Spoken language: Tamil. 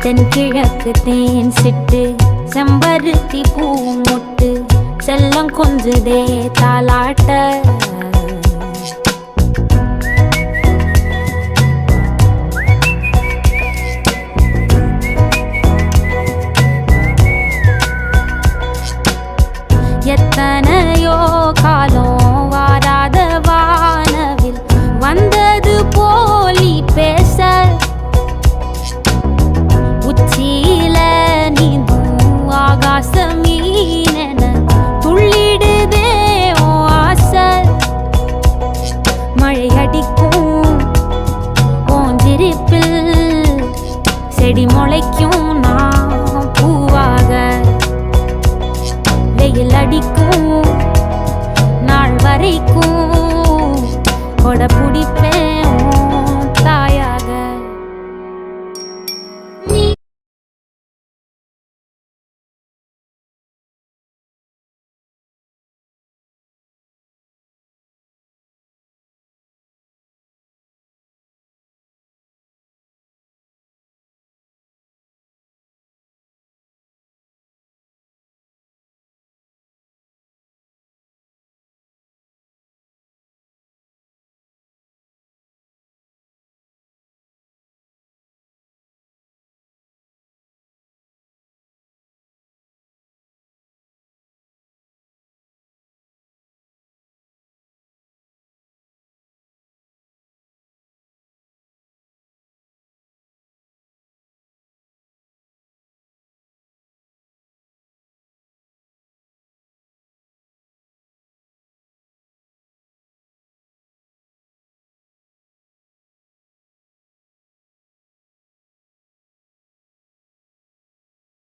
தென்கிழக்கு தேன் சிட்டு செம்பருத்தி பூ முட்டு செல்லம் கொஞ்சுதே தாலாட்ட எத்தனையோ காலம் வாராத வானவில் வந்தது போலி பேச உச்சியில நீந்தும் ஆகாச மீனென துள்ளிடுதே ஓ ஆசை மழை அடிக்கும் ஓஞ்சிருப்பில் செடி முளைக்கும் நான் பூவாக வெயில் அடிக்கும் நாள் வரைக்கும் கொடை பிடிப்பேன்